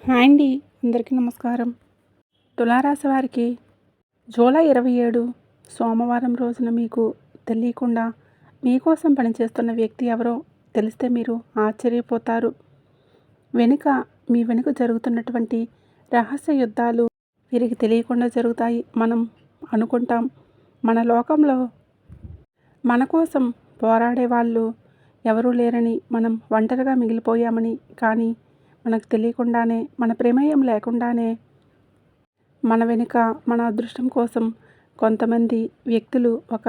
Hi అండి. అందరికీ నమస్కారం. తులారాశి వారికి జూలై 27 సోమవారం రోజున మీకు తెలియకుండా మీకోసం పనిచేస్తున్న వ్యక్తి ఎవరో తెలిస్తే మీరు ఆశ్చర్యపోతారు. వెనుక మీ వెనుక జరుగుతున్నటువంటి రహస్య యుద్ధాలు వీరికి తెలియకుండా జరుగుతాయి. మనం అనుకుంటాం మన లోకంలో మన కోసం పోరాడే వాళ్ళు ఎవరూ లేరని, మనం ఒంటరిగా మిగిలిపోయామని. కానీ మనకు తెలియకుండానే, మన ప్రమేయం లేకుండానే మన వెనుక మన అదృష్టం కోసం కొంతమంది వ్యక్తులు ఒక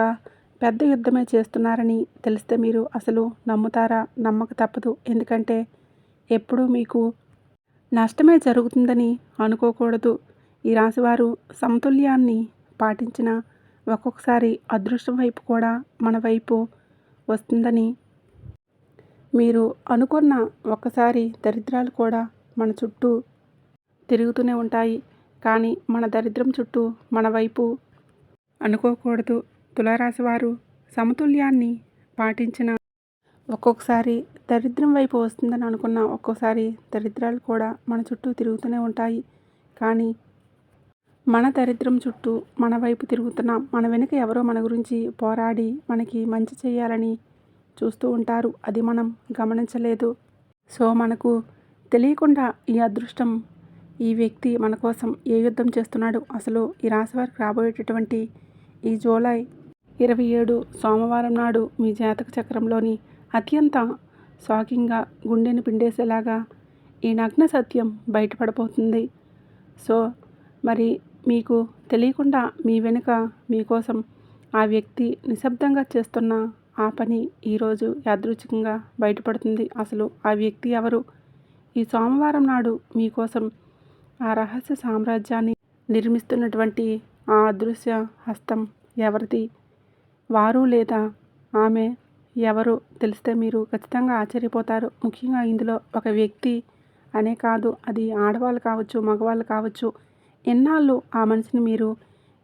పెద్ద యుద్ధమే చేస్తున్నారని తెలిస్తే మీరు అసలు నమ్ముతారా? నమ్మక తప్పదు. ఎందుకంటే ఎప్పుడూ మీకు నష్టమే జరుగుతుందని అనుకోకూడదు. ఈ రాశివారు సమతుల్యాన్ని పాటించిన ఒక్కొక్కసారి అదృష్టం వైపు కూడా మన వైపు వస్తుందని, మీరు అనుకున్న ఒక్కసారి దరిద్రాలు కూడా మన చుట్టూ తిరుగుతూనే ఉంటాయి. కానీ మన దరిద్రం చుట్టూ మన వైపు అనుకోకూడదు. తులారాశి వారు సమతుల్యాన్ని పాటించిన ఒక్కొక్కసారి దరిద్రం వైపు వస్తుందని అనుకున్న ఒక్కోసారి దరిద్రాలు కూడా మన చుట్టూ తిరుగుతూనే ఉంటాయి. కానీ మన దరిద్రం చుట్టూ మన వైపు తిరుగుతున్నాం. మన వెనుక ఎవరో మన గురించి పోరాడి మనకి మంచి చేయాలని చూస్తూ ఉంటారు. అది మనం గమనించలేదు. సో మనకు తెలియకుండా ఈ అదృష్టం, ఈ వ్యక్తి మన కోసం ఏ యుద్ధం చేస్తున్నాడు, అసలు ఈ రాశి వారికి రాబోయేటటువంటి ఈ జూలై 27 సోమవారం నాడు మీ జాతక చక్రంలోని అత్యంత షాకింగ్గా గుండెని పిండేసేలాగా ఈ నగ్న సత్యం బయటపడబోతుంది. సో మరి మీకు తెలియకుండా మీ వెనుక మీకోసం ఆ వ్యక్తి నిశ్శబ్దంగా చేస్తున్న ఆ పని ఈరోజు యాదృచ్ఛికంగా బయటపడుతుంది. అసలు ఆ వ్యక్తి ఎవరు? ఈ సోమవారం నాడు మీకోసం ఆ రహస్య సామ్రాజ్యాన్ని నిర్మిస్తున్నటువంటి ఆ అదృశ్య హస్తం ఎవరిది? వారు లేదా ఆమె ఎవరు తెలిస్తే మీరు ఖచ్చితంగా ఆశ్చర్యపోతారు. ముఖ్యంగా ఇందులో ఒక వ్యక్తి అనే కాదు, అది ఆడవాళ్ళు కావచ్చు, మగవాళ్ళు కావచ్చు. ఎన్నాళ్ళు ఆ మనిషిని మీరు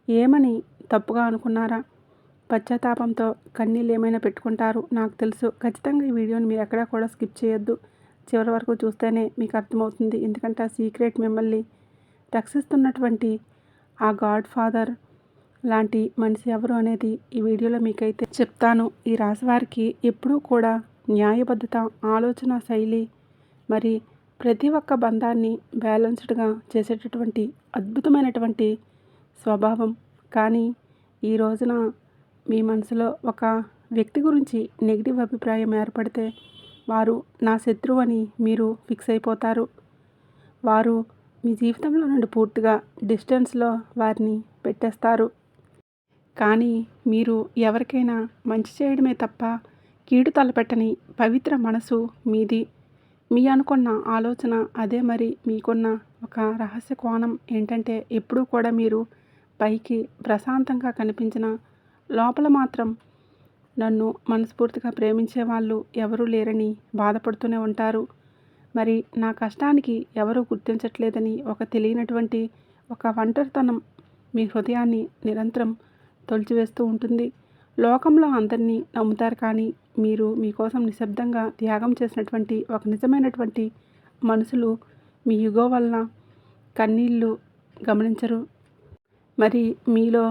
ఏమని తప్పుగా అనుకున్నారా? పశ్చాత్తాపంతో కన్నీళ్ళు ఏమైనా పెట్టుకుంటారు, నాకు తెలుసు. ఖచ్చితంగా ఈ వీడియోని మీరు ఎక్కడా కూడా స్కిప్ చేయొద్దు. చివరి వరకు చూస్తేనే మీకు అర్థమవుతుంది. ఎందుకంటే ఆ సీక్రెట్ మిమ్మల్ని రక్షిస్తున్నటువంటి ఆ గాడ్ ఫాదర్ లాంటి మనిషి ఎవరు అనేది ఈ వీడియోలో మీకైతే చెప్తాను. ఈ రాశి వారికి ఎప్పుడూ కూడా న్యాయబద్ధత, ఆలోచన శైలి, మరి ప్రతి ఒక్క బంధాన్ని బ్యాలెన్స్డ్గా చేసేటటువంటి అద్భుతమైనటువంటి స్వభావం. కానీ ఈ రోజున మీ మనసులో ఒక వ్యక్తి గురించి నెగిటివ్ అభిప్రాయం ఏర్పడితే వారు నా శత్రువు అని మీరు ఫిక్స్ అయిపోతారు. వారు మీ జీవితంలో నుండి పూర్తిగా డిస్టెన్స్లో వారిని పెట్టేస్తారు. కానీ మీరు ఎవరికైనా మంచి చేయడమే తప్ప కీడు తలపెట్టని పవిత్ర మనసు మీది. మీ అనుకున్న ఆలోచన అదే. మరి మీకున్న ఒక రహస్య కోణం ఏంటంటే ఎప్పుడూ కూడా మీరు పైకి ప్రశాంతంగా కనిపించిన లోపల మాత్రం నన్ను మనస్ఫూర్తిగా ప్రేమించే వాళ్ళు ఎవరూ లేరని బాధపడుతూనే ఉంటారు. మరి నా కష్టానికి ఎవరూ గుర్తించట్లేదని ఒక తెలియనటువంటి ఒక ఒంటరితనం మీ హృదయాన్ని నిరంతరం తొలిచివేస్తూ ఉంటుంది. లోకంలో అందరినీ నమ్ముతారు, కానీ మీరు మీకోసం నిశ్శబ్దంగా త్యాగం చేసినటువంటి ఒక నిజమైనటువంటి మనుషులు మీ యుగో వలన కన్నీళ్ళు గమనించరు. మరి మీలో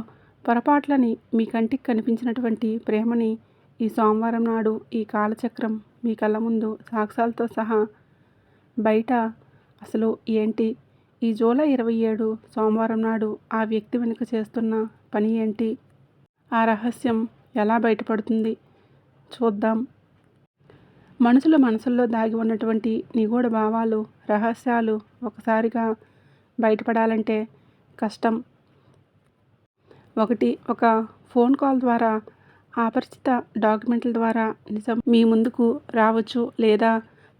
పొరపాట్లని, మీ కంటికి కనిపించినటువంటి ప్రేమని ఈ సోమవారం నాడు ఈ కాలచక్రం మీ కళ్ళ ముందు సాక్ష్యాలతో సహా బయట అసలు ఏంటి, ఈ జూలై 27 సోమవారం నాడు ఆ వ్యక్తి వెనుక చేస్తున్న పని ఏంటి, ఆ రహస్యం ఎలా బయటపడుతుంది చూద్దాం. మనసుల్లో దాగి ఉన్నటువంటి నిగూఢ భావాలు, రహస్యాలు ఒకసారిగా బయటపడాలంటే కష్టం. ఒకటి, ఒక ఫోన్ కాల్ ద్వారా, అపరిచిత డాక్యుమెంట్ల ద్వారా నిజం మీ ముందుకు రావచ్చు, లేదా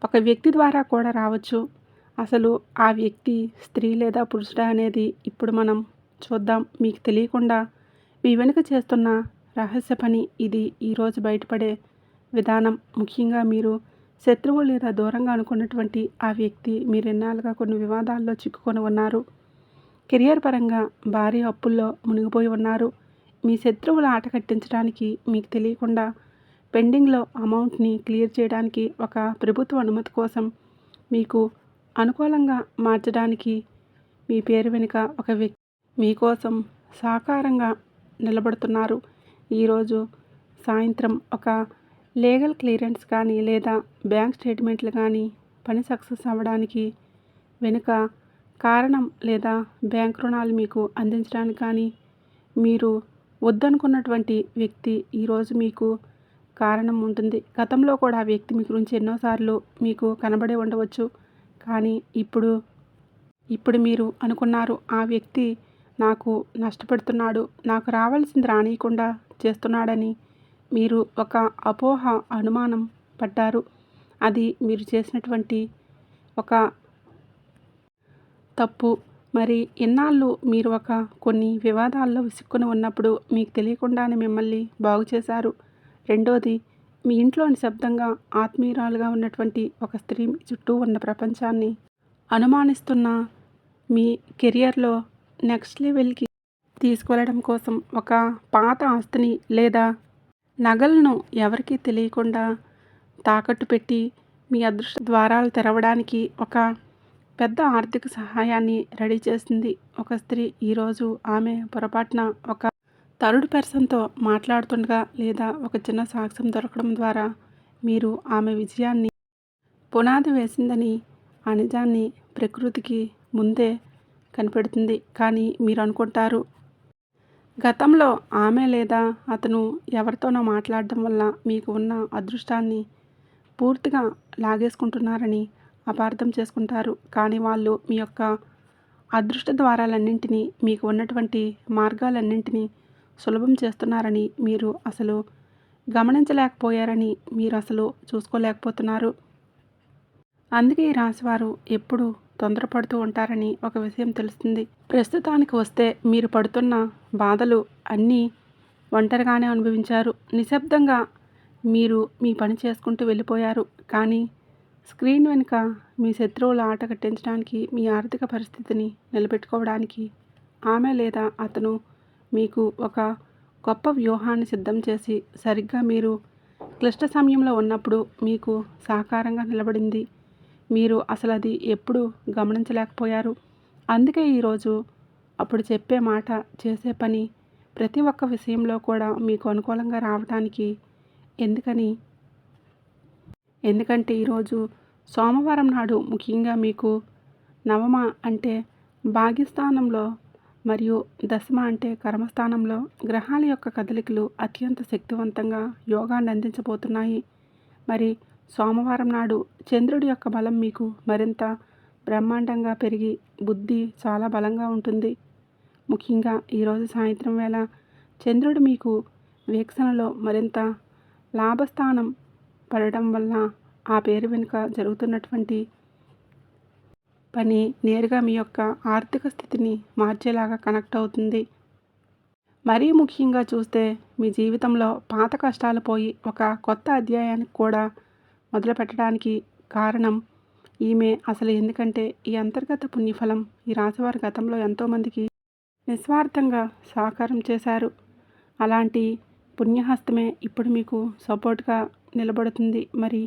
ఒక వ్యక్తి ద్వారా కూడా రావచ్చు. అసలు ఆ వ్యక్తి స్త్రీ లేదా పురుషుడా అనేది ఇప్పుడు మనం చూద్దాం. మీకు తెలియకుండా మీ వెనుక చేస్తున్న రహస్య పని ఇది ఈరోజు బయటపడే విధానం. ముఖ్యంగా మీరు శత్రువు లేదా దూరంగా అనుకున్నటువంటి ఆ వ్యక్తి మీరు ఎన్నాళ్ళుగా కొన్ని వివాదాల్లో చిక్కుకొని ఉన్నారు. కెరియర్ పరంగా భారీ అప్పుల్లో మునిగిపోయి ఉన్నారు. మీ శత్రువుల ఆట కట్టించడానికి మీకు తెలియకుండా పెండింగ్లో అమౌంట్ని క్లియర్ చేయడానికి ఒక ప్రభుత్వ అనుమతి కోసం మీకు అనుకూలంగా మార్చడానికి మీ పేరు వెనుక ఒక వ్యక్తి మీకోసం సాకారంగా నిలబడుతున్నారు. ఈరోజు సాయంత్రం ఒక లీగల్ క్లియరెన్స్ కానీ లేదా బ్యాంక్ స్టేట్మెంట్లు కానీ పని సక్సెస్ అవ్వడానికి వెనుక కారణం లేదా బ్యాంక్ రుణాలు మీకు అందించడానికి కానీ మీరు వద్దనుకున్నటువంటి వ్యక్తి ఈరోజు మీకు కారణం ఉంటుంది. గతంలో కూడా ఆ వ్యక్తి మీ గురించి ఎన్నోసార్లు మీకు కనబడి ఉండవచ్చు. కానీ ఇప్పుడు మీరు అనుకున్నారు ఆ వ్యక్తి నాకు నష్టపెడుతున్నాడు, నాకు రావాల్సింది రానియకుండా చేస్తున్నాడని మీరు ఒక అపోహ అనుమానం పడ్డారు. అది మీరు చేసినటువంటి ఒక తప్పు. మరి ఇన్నాళ్ళు మీరు కొన్ని వివాదాల్లో విసుక్కుని ఉన్నప్పుడు మీకు తెలియకుండానే మిమ్మల్ని బాగు చేశారు. రెండోది, మీ ఇంట్లో నిశ్శబ్దంగా ఆత్మీయురాలుగా ఉన్నటువంటి ఒక స్త్రీ మీ చుట్టూ ఉన్న ప్రపంచాన్ని అనుమానిస్తున్న మీ కెరియర్లో నెక్స్ట్ లెవెల్కి తీసుకువెళ్ళడం కోసం ఒక పాత ఆస్తిని లేదా నగలను ఎవరికీ తెలియకుండా తాకట్టు పెట్టి మీ అదృష్ట ద్వారాలు తెరవడానికి ఒక పెద్ద ఆర్థిక సహాయాన్ని రెడీ చేసింది ఒక స్త్రీ. ఈరోజు ఆమె పొరపాటున ఒక థర్డ్ పర్సన్తో మాట్లాడుతుండగా లేదా ఒక చిన్న సాక్ష్యం దొరకడం ద్వారా మీరు ఆమె విజయాన్ని పునాది వేసిందని ఆ నిజాన్ని ప్రకృతికి ముందే కనిపెడుతుంది. కానీ మీరు అనుకుంటారు గతంలో ఆమె లేదా అతను ఎవరితోనో మాట్లాడడం వల్ల మీకు ఉన్న అదృష్టాన్ని పూర్తిగా లాగేసుకుంటున్నారని అపార్థం చేసుకుంటారు. కానీ వాళ్ళు మీ యొక్క అదృష్ట ద్వారాలన్నింటినీ, మీకు ఉన్నటువంటి మార్గాలన్నింటినీ సులభం చేస్తున్నారని మీరు అసలు గమనించలేకపోయారని మీరు అసలు చూసుకోలేకపోతున్నారు. అందుకే ఈ రాశివారు ఎప్పుడు తొందరపడుతూ ఉంటారని ఒక విషయం తెలుస్తుంది. ప్రస్తుతానికి వస్తే మీరు పడుతున్న బాధలు అన్నీ ఒంటరిగానే అనుభవించారు. నిశ్శబ్దంగా మీరు మీ పని చేసుకుంటూ వెళ్ళిపోయారు. కానీ స్క్రీన్ వెనుక మీ శత్రువుల ఆట కట్టించడానికి, మీ ఆర్థిక పరిస్థితిని నిలబెట్టుకోవడానికి ఆమె లేదా అతను మీకు ఒక గొప్ప వ్యూహాన్ని సిద్ధం చేసి సరిగ్గా మీరు క్లిష్ట సమయంలో ఉన్నప్పుడు మీకు సహకారంగా నిలబడింది. మీరు అసలు అది ఎప్పుడు గమనించలేకపోయారు. అందుకే ఈరోజు అప్పుడు చెప్పే మాట, చేసే పని ప్రతి ఒక్క విషయంలో కూడా మీకు అనుకూలంగా రావడానికి ఎందుకంటే ఈరోజు సోమవారం నాడు ముఖ్యంగా మీకు నవమ అంటే భాగ్యస్థానంలో మరియు దశమ అంటే కర్మస్థానంలో గ్రహాల యొక్క కదలికలు అత్యంత శక్తివంతంగా యోగాన్ని అందించబోతున్నాయి. మరి సోమవారం నాడు చంద్రుడి యొక్క బలం మీకు మరింత బ్రహ్మాండంగా పెరిగి బుద్ధి చాలా బలంగా ఉంటుంది. ముఖ్యంగా ఈరోజు సాయంత్రం వేళ చంద్రుడు మీకు వీక్షణలో మరింత లాభస్థానం పడడం వల్ల ఆ పేరు వెనుక జరుగుతున్నటువంటి పని నేరుగా మీ యొక్క ఆర్థిక స్థితిని మార్చేలాగా కనెక్ట్ అవుతుంది. మరీ ముఖ్యంగా చూస్తే మీ జీవితంలో పాత కష్టాలు పోయి ఒక కొత్త అధ్యాయానికి కూడా మొదలు పెట్టడానికి కారణం ఈమె. అసలు ఎందుకంటే ఈ అంతర్గత పుణ్యఫలం ఈ రాశివారి గతంలో ఎంతోమందికి నిస్వార్థంగా సహకారం చేశారు. అలాంటి పుణ్యహస్తమే ఇప్పుడు మీకు సపోర్ట్గా నిలబడుతుంది. మరి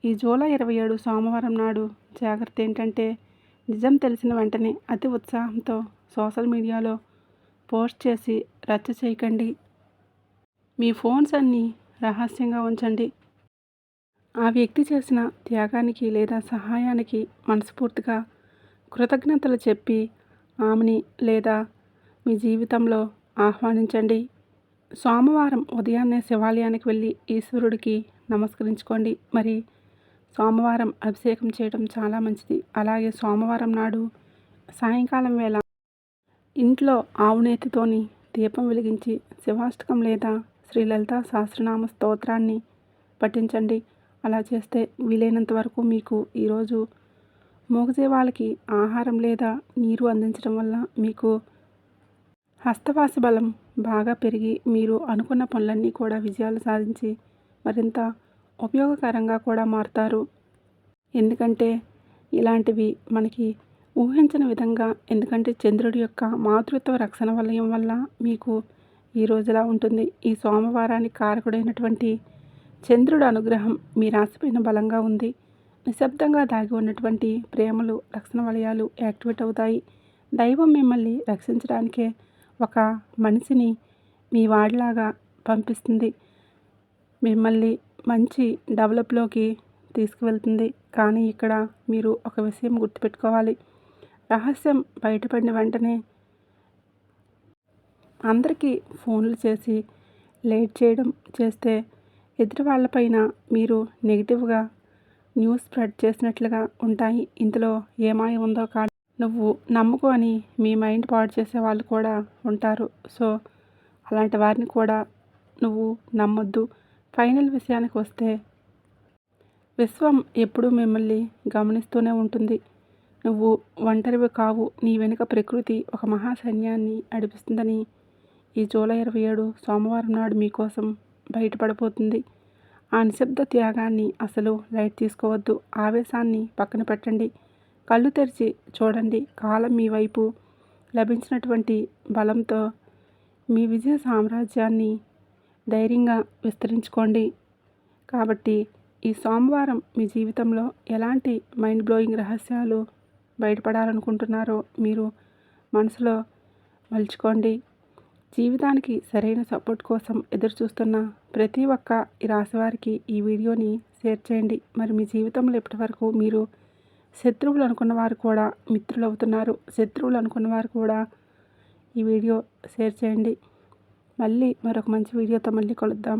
ఈ జూలై 27 సోమవారం నాడు జాగ్రత్త ఏంటంటే, నిజం తెలిసిన వెంటనే అతి ఉత్సాహంతో సోషల్ మీడియాలో పోస్ట్ చేసి రచ్చ చేయకండి. మీ ఫోన్స్ అన్నీ రహస్యంగా ఉంచండి. ఆ వ్యక్తి చేసిన త్యాగానికి లేదా సహాయానికి మనస్ఫూర్తిగా కృతజ్ఞతలు చెప్పి ఆమెని లేదా మీ జీవితంలో ఆహ్వానించండి. సోమవారం ఉదయాన్నే శివాలయానికి వెళ్ళి ఈశ్వరుడికి నమస్కరించుకోండి. మరి సోమవారం అభిషేకం చేయడం చాలా మంచిది. అలాగే సోమవారం నాడు సాయంకాలం వేళ ఇంట్లో ఆవునేతితోని దీపం వెలిగించి శివాష్టకం లేదా శ్రీ లలితా సహస్రనామ స్తోత్రాన్ని పఠించండి. అలా చేస్తే వీలైనంత వరకు మీకు ఈరోజు మూగజీవాలకి ఆహారం లేదా నీరు అందించడం వల్ల మీకు హస్తవాసి బలం బాగా పెరిగి మీరు అనుకున్న పనులన్నీ కూడా విజయాలు సాధించి మరింత ఉపయోగకరంగా కూడా మారుతారు. ఎందుకంటే ఇలాంటివి మనకి ఊహించని విధంగా, ఎందుకంటే చంద్రుడి యొక్క మాతృత్వ రక్షణ వలయం వల్ల మీకు ఈ రోజులా ఉంటుంది. ఈ సోమవారానికి కారకుడైనటువంటి చంద్రుడి అనుగ్రహం మీ రాశిపైన బలంగా ఉంది. నిశ్శబ్దంగా దాగి ఉన్నటువంటి ప్రేమలు, రక్షణ వలయాలు యాక్టివేట్ అవుతాయి. దైవం మిమ్మల్ని రక్షించడానికే ఒక మనిషిని మీ వాడిలాగా పంపిస్తుంది. మిమ్మల్ని మంచి డెవలప్‌లోకి తీసుకువెళ్తుంది. కానీ ఇక్కడ మీరు ఒక విషయం గుర్తుపెట్టుకోవాలి. రహస్యం బయటపడిన వెంటనే అందరికీ ఫోన్లు చేసి లేట్ చేయడం చేస్తే ఎదుటి వాళ్ళపైన మీరు నెగిటివ్‌గా న్యూస్ స్ప్రెడ్ చేసినట్లుగా ఉంటాయి. ఇందులో ఏ మాయ ఉందో కానీ నువ్వు నమ్ముకో అని మీ మైండ్ పాడు చేసే వాళ్ళు కూడా ఉంటారు. సో, అలాంటి వారిని కూడా నువ్వు నమ్మొద్దు. ఫైనల్ విషయానికి వస్తే విశ్వం ఎప్పుడూ మిమ్మల్ని గమనిస్తూనే ఉంటుంది. నువ్వు ఒంటరివి కావు. నీ వెనుక ప్రకృతి ఒక మహా సైన్యాన్ని నడిపిస్తుందని ఈ జూలై 27 సోమవారం నాడు మీకోసం బయటపడబోతుంది. ఆ నిశ్శబ్ద త్యాగాన్ని అసలు లైట్ తీసుకోవద్దు. ఆవేశాన్ని పక్కన పెట్టండి. కళ్ళు తెరిచి చూడండి. కాలం మీ వైపు లభించినటువంటి బలంతో మీ విజయ సామ్రాజ్యాన్ని ధైర్యంగా విస్తరించుకోండి. కాబట్టి ఈ సోమవారం మీ జీవితంలో ఎలాంటి మైండ్ బ్లోయింగ్ రహస్యాలు బయటపడాలనుకుంటున్నారో మీరు మనసులో మలుచుకోండి. జీవితానికి సరైన సపోర్ట్ కోసం ఎదురుచూస్తున్న ప్రతి ఒక్క ఈ రాశివారికి ఈ వీడియోని షేర్ చేయండి. మరి మీ జీవితంలో ఇప్పటివరకు మీరు శత్రువులు అనుకున్న వారు కూడా మిత్రులు అవుతున్నారు. శత్రువులు అనుకున్న వారు కూడా ఈ వీడియో షేర్ చేయండి. మళ్ళీ మరొక మంచి వీడియోతో మళ్ళీ కలుద్దాం.